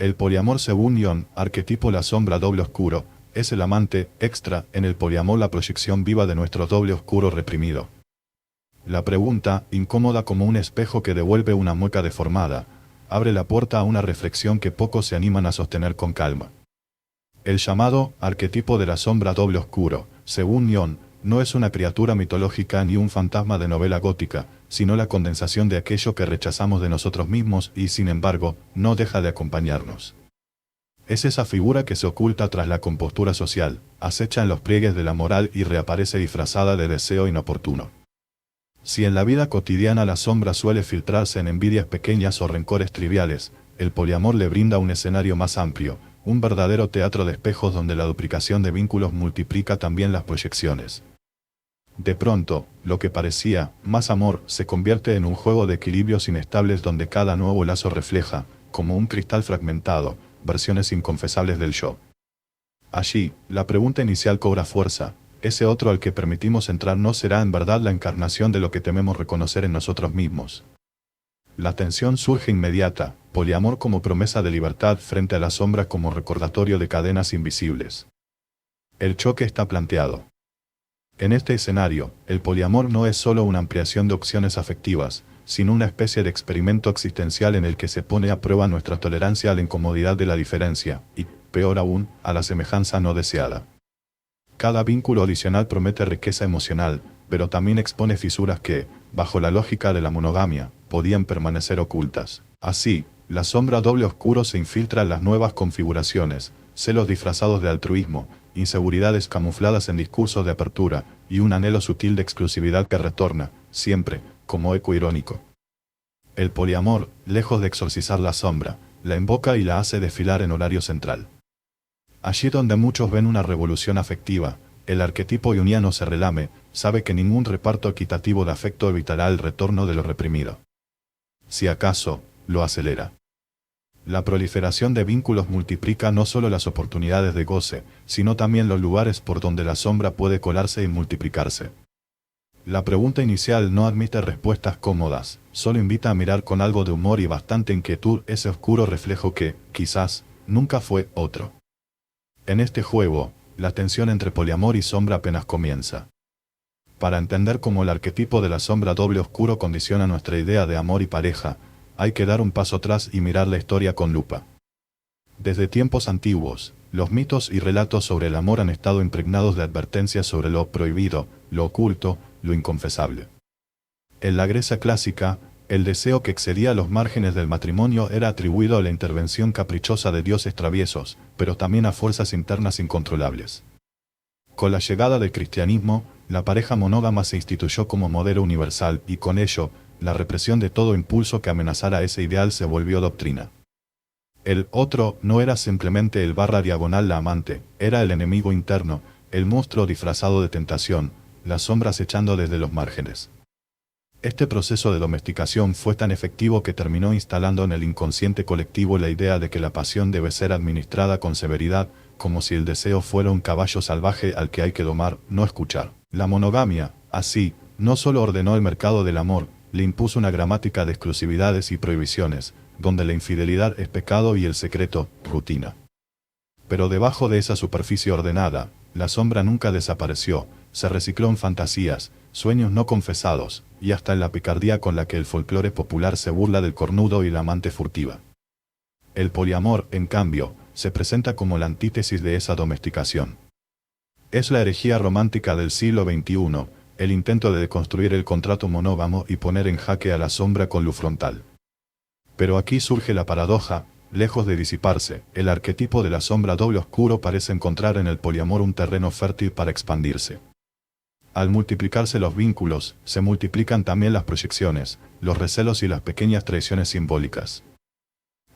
El poliamor según Jung, arquetipo la sombra doble oscuro, es el amante, extra, en el poliamor la proyección viva de nuestro doble oscuro reprimido. La pregunta, incómoda como un espejo que devuelve una mueca deformada, abre la puerta a una reflexión que pocos se animan a sostener con calma. El llamado arquetipo de la sombra doble oscuro, según Jung, no es una criatura mitológica ni un fantasma de novela gótica, sino la condensación de aquello que rechazamos de nosotros mismos y, sin embargo, no deja de acompañarnos. Es esa figura que se oculta tras la compostura social, acecha en los pliegues de la moral y reaparece disfrazada de deseo inoportuno. Si en la vida cotidiana la sombra suele filtrarse en envidias pequeñas o rencores triviales, el poliamor le brinda un escenario más amplio, un verdadero teatro de espejos donde la duplicación de vínculos multiplica también las proyecciones. De pronto, lo que parecía más amor se convierte en un juego de equilibrios inestables donde cada nuevo lazo refleja, como un cristal fragmentado, versiones inconfesables del yo. Allí, la pregunta inicial cobra fuerza: ¿ese otro al que permitimos entrar no será en verdad la encarnación de lo que tememos reconocer en nosotros mismos? La tensión surge inmediata, poliamor como promesa de libertad frente a la sombra como recordatorio de cadenas invisibles. El choque está planteado. En este escenario, el poliamor no es solo una ampliación de opciones afectivas, sino una especie de experimento existencial en el que se pone a prueba nuestra tolerancia a la incomodidad de la diferencia, y, peor aún, a la semejanza no deseada. Cada vínculo adicional promete riqueza emocional, pero también expone fisuras que, bajo la lógica de la monogamia, podían permanecer ocultas. Así, la sombra doble oscuro se infiltra en las nuevas configuraciones, celos disfrazados de altruismo, inseguridades camufladas en discursos de apertura, y un anhelo sutil de exclusividad que retorna, siempre, como eco irónico. El poliamor, lejos de exorcizar la sombra, la invoca y la hace desfilar en horario central. Allí donde muchos ven una revolución afectiva, el arquetipo junguiano se relame, sabe que ningún reparto equitativo de afecto evitará el retorno de lo reprimido. Si acaso, lo acelera. La proliferación de vínculos multiplica no solo las oportunidades de goce, sino también los lugares por donde la sombra puede colarse y multiplicarse. La pregunta inicial no admite respuestas cómodas, solo invita a mirar con algo de humor y bastante inquietud ese oscuro reflejo que, quizás, nunca fue otro. En este juego, la tensión entre poliamor y sombra apenas comienza. Para entender cómo el arquetipo de la sombra doble oscuro condiciona nuestra idea de amor y pareja, hay que dar un paso atrás y mirar la historia con lupa. Desde tiempos antiguos, los mitos y relatos sobre el amor han estado impregnados de advertencias sobre lo prohibido, lo oculto, lo inconfesable. En la Grecia clásica, el deseo que excedía los márgenes del matrimonio era atribuido a la intervención caprichosa de dioses traviesos, pero también a fuerzas internas incontrolables. Con la llegada del cristianismo, la pareja monógama se instituyó como modelo universal y con ello, la represión de todo impulso que amenazara ese ideal se volvió doctrina. El otro no era simplemente el /diagonal la amante, era el enemigo interno, el monstruo disfrazado de tentación, las sombras echando desde los márgenes. Este proceso de domesticación fue tan efectivo que terminó instalando en el inconsciente colectivo la idea de que la pasión debe ser administrada con severidad, como si el deseo fuera un caballo salvaje al que hay que domar, no escuchar. La monogamia, así, no solo ordenó el mercado del amor, le impuso una gramática de exclusividades y prohibiciones, donde la infidelidad es pecado y el secreto, rutina. Pero debajo de esa superficie ordenada, la sombra nunca desapareció, se recicló en fantasías, sueños no confesados, y hasta en la picardía con la que el folclore popular se burla del cornudo y la amante furtiva. El poliamor, en cambio, se presenta como la antítesis de esa domesticación. Es la herejía romántica del siglo XXI, el intento de deconstruir el contrato monógamo y poner en jaque a la sombra con luz frontal. Pero aquí surge la paradoja: lejos de disiparse, el arquetipo de la sombra doble oscuro parece encontrar en el poliamor un terreno fértil para expandirse. Al multiplicarse los vínculos, se multiplican también las proyecciones, los recelos y las pequeñas traiciones simbólicas.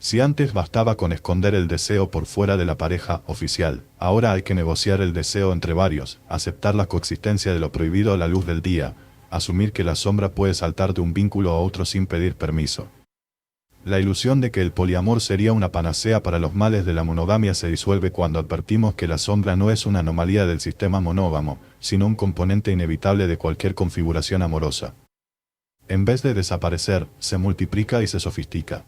Si antes bastaba con esconder el deseo por fuera de la pareja oficial, ahora hay que negociar el deseo entre varios, aceptar la coexistencia de lo prohibido a la luz del día, asumir que la sombra puede saltar de un vínculo a otro sin pedir permiso. La ilusión de que el poliamor sería una panacea para los males de la monogamia se disuelve cuando advertimos que la sombra no es una anomalía del sistema monógamo, sino un componente inevitable de cualquier configuración amorosa. En vez de desaparecer, se multiplica y se sofistica.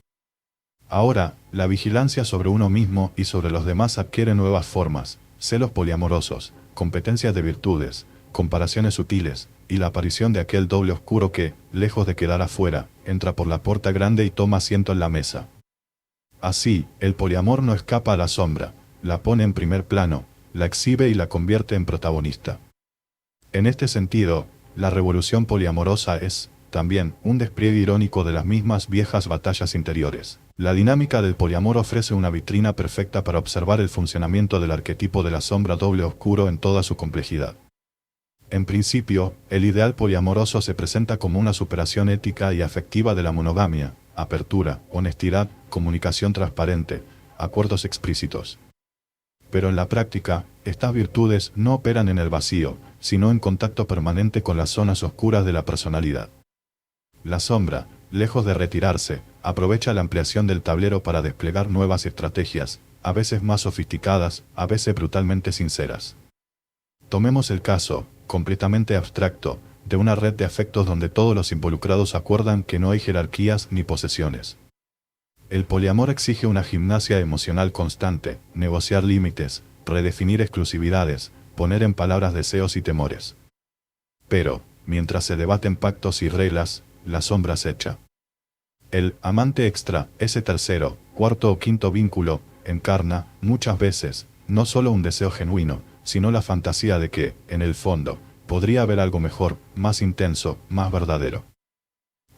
Ahora, la vigilancia sobre uno mismo y sobre los demás adquiere nuevas formas: celos poliamorosos, competencias de virtudes, comparaciones sutiles, y la aparición de aquel doble oscuro que, lejos de quedar afuera, entra por la puerta grande y toma asiento en la mesa. Así, el poliamor no escapa a la sombra, la pone en primer plano, la exhibe y la convierte en protagonista. En este sentido, la revolución poliamorosa es, también, un despliegue irónico de las mismas viejas batallas interiores. La dinámica del poliamor ofrece una vitrina perfecta para observar el funcionamiento del arquetipo de la sombra doble oscuro en toda su complejidad. En principio, el ideal poliamoroso se presenta como una superación ética y afectiva de la monogamia: apertura, honestidad, comunicación transparente, acuerdos explícitos. Pero en la práctica, estas virtudes no operan en el vacío, sino en contacto permanente con las zonas oscuras de la personalidad. La sombra, lejos de retirarse, aprovecha la ampliación del tablero para desplegar nuevas estrategias, a veces más sofisticadas, a veces brutalmente sinceras. Tomemos el caso, completamente abstracto, de una red de afectos donde todos los involucrados acuerdan que no hay jerarquías ni posesiones. El poliamor exige una gimnasia emocional constante: negociar límites, redefinir exclusividades, poner en palabras deseos y temores. Pero, mientras se debaten pactos y reglas, la sombra acecha. El amante extra, ese tercero, cuarto o quinto vínculo, encarna, muchas veces, no solo un deseo genuino, sino la fantasía de que, en el fondo, podría haber algo mejor, más intenso, más verdadero.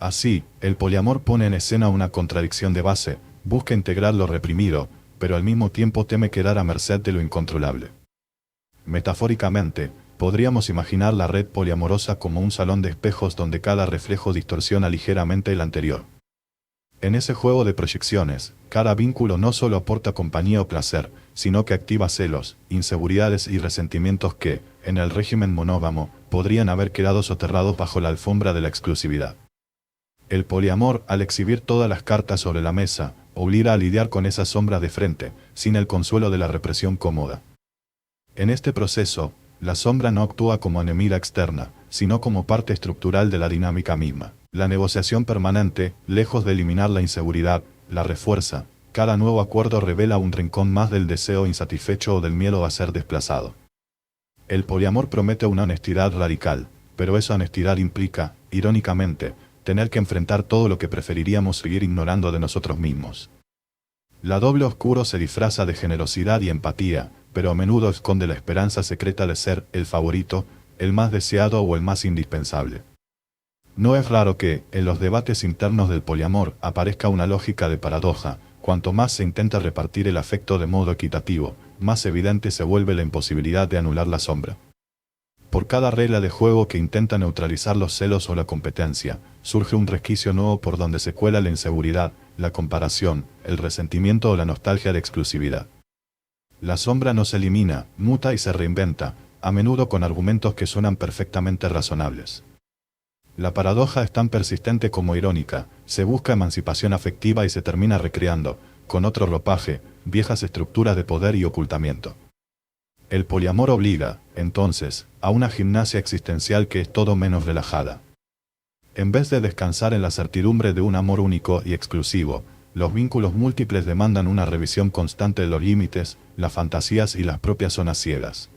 Así, el poliamor pone en escena una contradicción de base: busca integrar lo reprimido, pero al mismo tiempo teme quedar a merced de lo incontrolable. Metafóricamente, podríamos imaginar la red poliamorosa como un salón de espejos donde cada reflejo distorsiona ligeramente el anterior. En ese juego de proyecciones, cada vínculo no solo aporta compañía o placer, sino que activa celos, inseguridades y resentimientos que, en el régimen monógamo, podrían haber quedado soterrados bajo la alfombra de la exclusividad. El poliamor, al exhibir todas las cartas sobre la mesa, obliga a lidiar con esa sombra de frente, sin el consuelo de la represión cómoda. En este proceso, la sombra no actúa como enemiga externa, sino como parte estructural de la dinámica misma. La negociación permanente, lejos de eliminar la inseguridad, la refuerza. Cada nuevo acuerdo revela un rincón más del deseo insatisfecho o del miedo a ser desplazado. El poliamor promete una honestidad radical, pero esa honestidad implica, irónicamente, tener que enfrentar todo lo que preferiríamos seguir ignorando de nosotros mismos. La doble oscuro se disfraza de generosidad y empatía, pero a menudo esconde la esperanza secreta de ser el favorito, el más deseado o el más indispensable. No es raro que, en los debates internos del poliamor, aparezca una lógica de paradoja: cuanto más se intenta repartir el afecto de modo equitativo, más evidente se vuelve la imposibilidad de anular la sombra. Por cada regla de juego que intenta neutralizar los celos o la competencia, surge un resquicio nuevo por donde se cuela la inseguridad, la comparación, el resentimiento o la nostalgia de exclusividad. La sombra no se elimina, muta y se reinventa, a menudo con argumentos que suenan perfectamente razonables. La paradoja es tan persistente como irónica: se busca emancipación afectiva y se termina recreando, con otro ropaje, viejas estructuras de poder y ocultamiento. El poliamor obliga, entonces, a una gimnasia existencial que es todo menos relajada. En vez de descansar en la certidumbre de un amor único y exclusivo, los vínculos múltiples demandan una revisión constante de los límites, las fantasías y las propias zonas ciegas.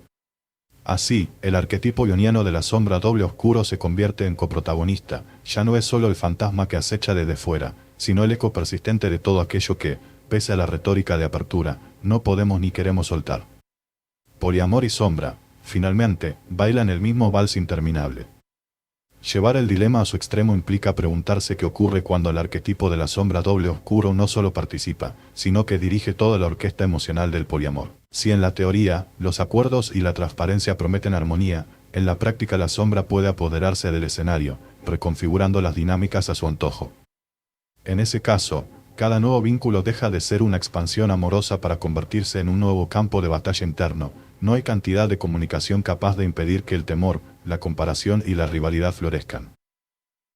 Así, el arquetipo ioniano de la sombra doble oscuro se convierte en coprotagonista. Ya no es solo el fantasma que acecha desde fuera, sino el eco persistente de todo aquello que, pese a la retórica de apertura, no podemos ni queremos soltar. Poliamor y sombra, finalmente, bailan el mismo vals interminable. Llevar el dilema a su extremo implica preguntarse qué ocurre cuando el arquetipo de la sombra doble oscuro no solo participa, sino que dirige toda la orquesta emocional del poliamor. Si en la teoría, los acuerdos y la transparencia prometen armonía, en la práctica la sombra puede apoderarse del escenario, reconfigurando las dinámicas a su antojo. En ese caso, cada nuevo vínculo deja de ser una expansión amorosa para convertirse en un nuevo campo de batalla interno. No hay cantidad de comunicación capaz de impedir que el temor, la comparación y la rivalidad florezcan.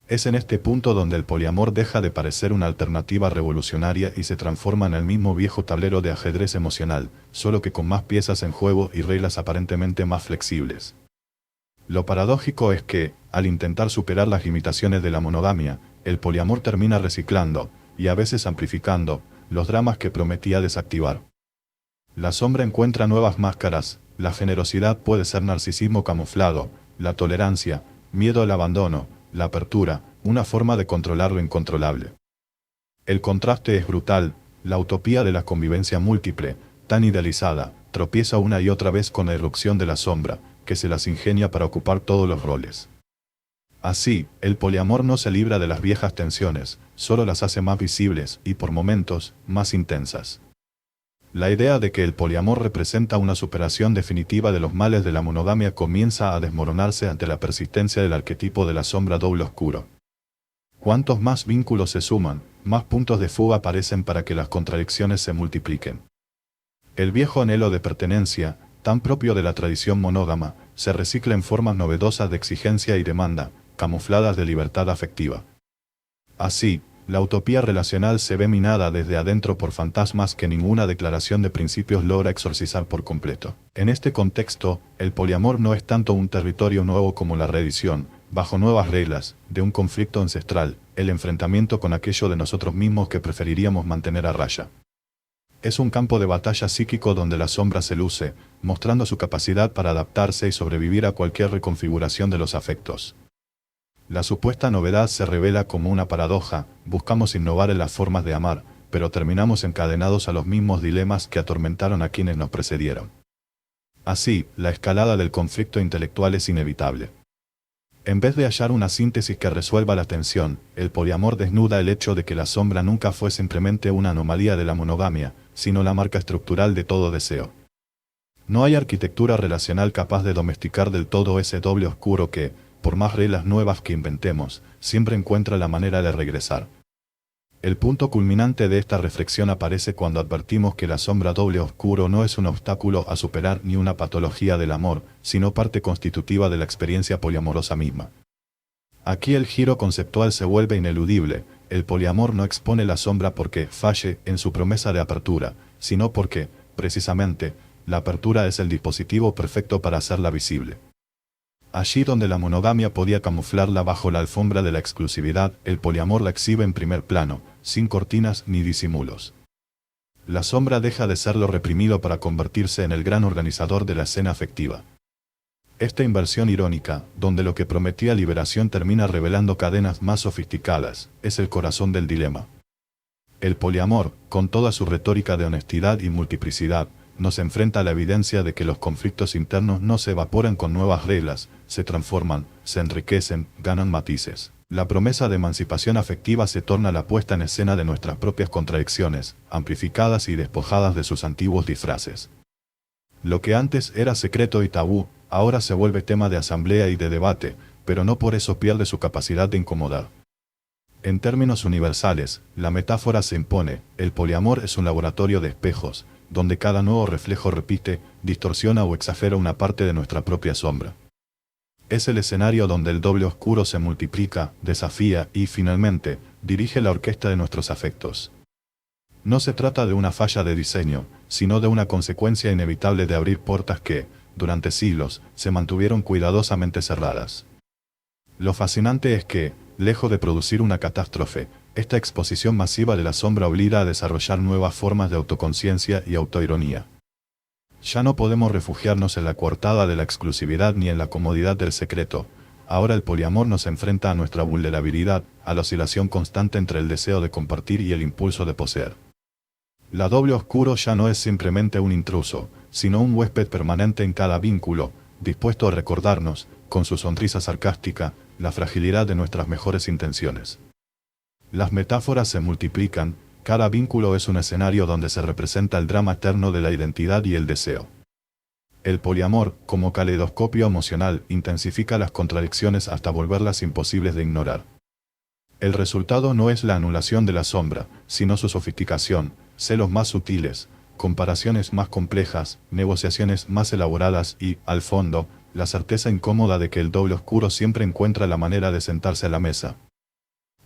Es en este punto donde el poliamor deja de parecer una alternativa revolucionaria y se transforma en el mismo viejo tablero de ajedrez emocional, solo que con más piezas en juego y reglas aparentemente más flexibles. Lo paradójico es que, al intentar superar las limitaciones de la monogamia, el poliamor termina reciclando, y a veces amplificando, los dramas que prometía desactivar. La sombra encuentra nuevas máscaras, la generosidad puede ser narcisismo camuflado, la tolerancia, miedo al abandono, la apertura, una forma de controlar lo incontrolable. El contraste es brutal, la utopía de la convivencia múltiple, tan idealizada, tropieza una y otra vez con la irrupción de la sombra, que se las ingenia para ocupar todos los roles. Así, el poliamor no se libra de las viejas tensiones, solo las hace más visibles y, por momentos, más intensas. La idea de que el poliamor representa una superación definitiva de los males de la monogamia comienza a desmoronarse ante la persistencia del arquetipo de la sombra doble oscuro. Cuantos más vínculos se suman, más puntos de fuga aparecen para que las contradicciones se multipliquen. El viejo anhelo de pertenencia, tan propio de la tradición monógama, se recicla en formas novedosas de exigencia y demanda, camufladas de libertad afectiva. Así, la utopía relacional se ve minada desde adentro por fantasmas que ninguna declaración de principios logra exorcizar por completo. En este contexto, el poliamor no es tanto un territorio nuevo como la reedición, bajo nuevas reglas, de un conflicto ancestral, el enfrentamiento con aquello de nosotros mismos que preferiríamos mantener a raya. Es un campo de batalla psíquico donde la sombra se luce, mostrando su capacidad para adaptarse y sobrevivir a cualquier reconfiguración de los afectos. La supuesta novedad se revela como una paradoja, buscamos innovar en las formas de amar, pero terminamos encadenados a los mismos dilemas que atormentaron a quienes nos precedieron. Así, la escalada del conflicto intelectual es inevitable. En vez de hallar una síntesis que resuelva la tensión, el poliamor desnuda el hecho de que la sombra nunca fue simplemente una anomalía de la monogamia, sino la marca estructural de todo deseo. No hay arquitectura relacional capaz de domesticar del todo ese doble oscuro que, por más reglas nuevas que inventemos, siempre encuentra la manera de regresar. El punto culminante de esta reflexión aparece cuando advertimos que la sombra doble oscuro no es un obstáculo a superar ni una patología del amor, sino parte constitutiva de la experiencia poliamorosa misma. Aquí el giro conceptual se vuelve ineludible, el poliamor no expone la sombra porque falle en su promesa de apertura, sino porque, precisamente, la apertura es el dispositivo perfecto para hacerla visible. Allí donde la monogamia podía camuflarla bajo la alfombra de la exclusividad, el poliamor la exhibe en primer plano, sin cortinas ni disimulos. La sombra deja de ser lo reprimido para convertirse en el gran organizador de la escena afectiva. Esta inversión irónica, donde lo que prometía liberación termina revelando cadenas más sofisticadas, es el corazón del dilema. El poliamor, con toda su retórica de honestidad y multiplicidad, nos enfrenta a la evidencia de que los conflictos internos no se evaporan con nuevas reglas, se transforman, se enriquecen, ganan matices. La promesa de emancipación afectiva se torna la puesta en escena de nuestras propias contradicciones, amplificadas y despojadas de sus antiguos disfraces. Lo que antes era secreto y tabú, ahora se vuelve tema de asamblea y de debate, pero no por eso pierde su capacidad de incomodar. En términos universales, la metáfora se impone, el poliamor es un laboratorio de espejos, donde cada nuevo reflejo repite, distorsiona o exagera una parte de nuestra propia sombra. Es el escenario donde el doble oscuro se multiplica, desafía y, finalmente, dirige la orquesta de nuestros afectos. No se trata de una falla de diseño, sino de una consecuencia inevitable de abrir puertas que, durante siglos, se mantuvieron cuidadosamente cerradas. Lo fascinante es que, lejos de producir una catástrofe, esta exposición masiva de la sombra obliga a desarrollar nuevas formas de autoconciencia y autoironía. Ya no podemos refugiarnos en la coartada de la exclusividad ni en la comodidad del secreto. Ahora el poliamor nos enfrenta a nuestra vulnerabilidad, a la oscilación constante entre el deseo de compartir y el impulso de poseer. La doble oscuro ya no es simplemente un intruso, sino un huésped permanente en cada vínculo, dispuesto a recordarnos, con su sonrisa sarcástica, la fragilidad de nuestras mejores intenciones. Las metáforas se multiplican, cada vínculo es un escenario donde se representa el drama eterno de la identidad y el deseo. El poliamor, como caleidoscopio emocional, intensifica las contradicciones hasta volverlas imposibles de ignorar. El resultado no es la anulación de la sombra, sino su sofisticación, celos más sutiles, comparaciones más complejas, negociaciones más elaboradas y, al fondo, la certeza incómoda de que el doble oscuro siempre encuentra la manera de sentarse a la mesa.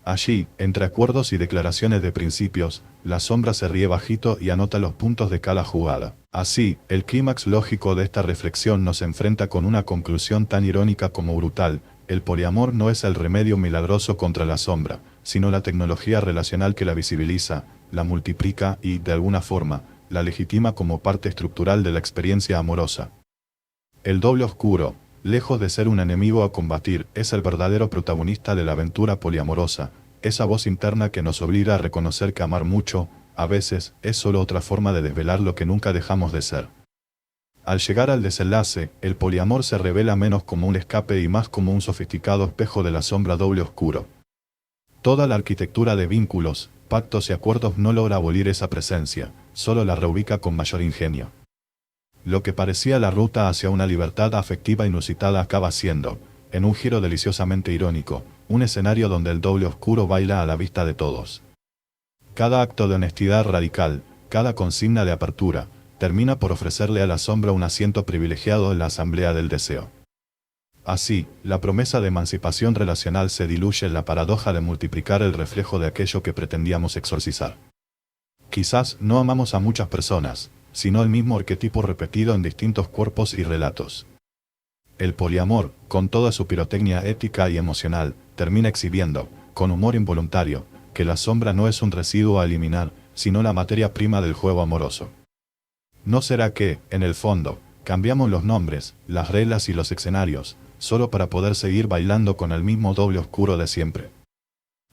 Allí, entre acuerdos y declaraciones de principios, la sombra se ríe bajito y anota los puntos de cada jugada. Así, el clímax lógico de esta reflexión nos enfrenta con una conclusión tan irónica como brutal: el poliamor no es el remedio milagroso contra la sombra, sino la tecnología relacional que la visibiliza, la multiplica y, de alguna forma, la legitima como parte estructural de la experiencia amorosa. El doble oscuro, lejos de ser un enemigo a combatir, es el verdadero protagonista de la aventura poliamorosa, esa voz interna que nos obliga a reconocer que amar mucho, a veces, es solo otra forma de desvelar lo que nunca dejamos de ser. Al llegar al desenlace, el poliamor se revela menos como un escape y más como un sofisticado espejo de la sombra doble oscuro. Toda la arquitectura de vínculos, pactos y acuerdos no logra abolir esa presencia, solo la reubica con mayor ingenio. Lo que parecía la ruta hacia una libertad afectiva inusitada acaba siendo, en un giro deliciosamente irónico, un escenario donde el doble oscuro baila a la vista de todos. Cada acto de honestidad radical, cada consigna de apertura, termina por ofrecerle a la sombra un asiento privilegiado en la asamblea del deseo. Así, la promesa de emancipación relacional se diluye en la paradoja de multiplicar el reflejo de aquello que pretendíamos exorcizar. Quizás no amamos a muchas personas, sino el mismo arquetipo repetido en distintos cuerpos y relatos. El poliamor, con toda su pirotecnia ética y emocional, termina exhibiendo, con humor involuntario, que la sombra no es un residuo a eliminar, sino la materia prima del juego amoroso. ¿No será que, en el fondo, cambiamos los nombres, las reglas y los escenarios, solo para poder seguir bailando con el mismo doble oscuro de siempre?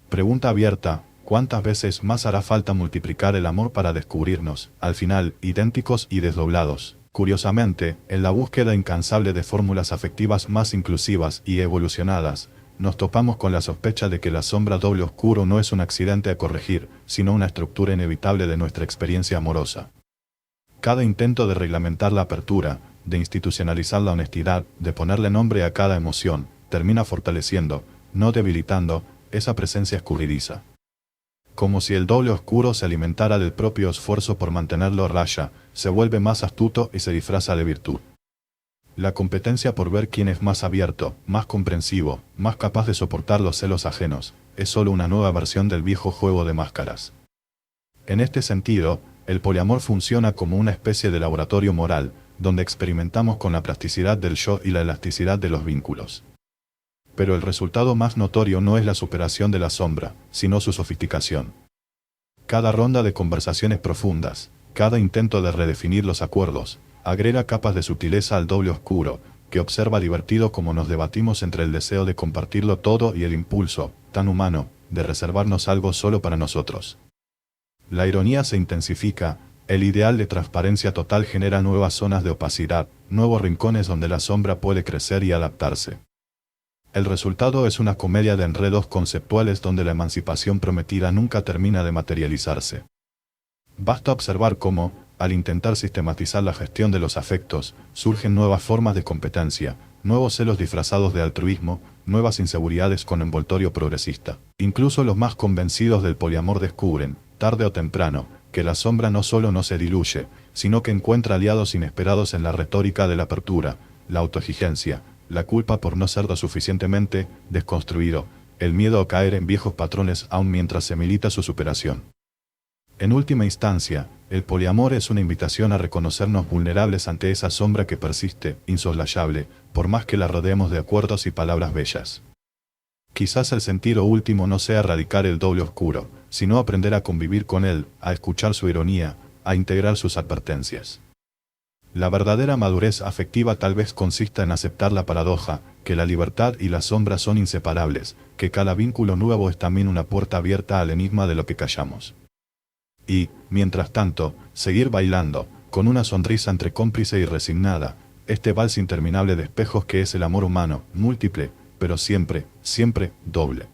Pregunta abierta, ¿cuántas veces más hará falta multiplicar el amor para descubrirnos, al final, idénticos y desdoblados? Curiosamente, en la búsqueda incansable de fórmulas afectivas más inclusivas y evolucionadas, nos topamos con la sospecha de que la sombra doble oscuro no es un accidente a corregir, sino una estructura inevitable de nuestra experiencia amorosa. Cada intento de reglamentar la apertura, de institucionalizar la honestidad, de ponerle nombre a cada emoción, termina fortaleciendo, no debilitando, esa presencia escurridiza. Como si el doble oscuro se alimentara del propio esfuerzo por mantenerlo a raya, se vuelve más astuto y se disfraza de virtud. La competencia por ver quién es más abierto, más comprensivo, más capaz de soportar los celos ajenos, es solo una nueva versión del viejo juego de máscaras. En este sentido, el poliamor funciona como una especie de laboratorio moral, donde experimentamos con la plasticidad del yo y la elasticidad de los vínculos. Pero el resultado más notorio no es la superación de la sombra, sino su sofisticación. Cada ronda de conversaciones profundas, cada intento de redefinir los acuerdos, agrega capas de sutileza al doble oscuro, que observa divertido cómo nos debatimos entre el deseo de compartirlo todo y el impulso, tan humano, de reservarnos algo solo para nosotros. La ironía se intensifica, el ideal de transparencia total genera nuevas zonas de opacidad, nuevos rincones donde la sombra puede crecer y adaptarse. El resultado es una comedia de enredos conceptuales donde la emancipación prometida nunca termina de materializarse. Basta observar cómo, al intentar sistematizar la gestión de los afectos, surgen nuevas formas de competencia, nuevos celos disfrazados de altruismo, nuevas inseguridades con envoltorio progresista. Incluso los más convencidos del poliamor descubren, tarde o temprano, que la sombra no solo no se diluye, sino que encuentra aliados inesperados en la retórica de la apertura, la autoexigencia, la culpa por no ser lo suficientemente desconstruido, el miedo a caer en viejos patrones aun mientras se milita su superación. En última instancia, el poliamor es una invitación a reconocernos vulnerables ante esa sombra que persiste, insoslayable, por más que la rodeemos de acuerdos y palabras bellas. Quizás el sentido último no sea erradicar el doble oscuro, sino aprender a convivir con él, a escuchar su ironía, a integrar sus advertencias. La verdadera madurez afectiva tal vez consista en aceptar la paradoja, que la libertad y la sombra son inseparables, que cada vínculo nuevo es también una puerta abierta al enigma de lo que callamos. Y, mientras tanto, seguir bailando, con una sonrisa entre cómplice y resignada, este vals interminable de espejos que es el amor humano, múltiple, pero siempre, siempre, doble.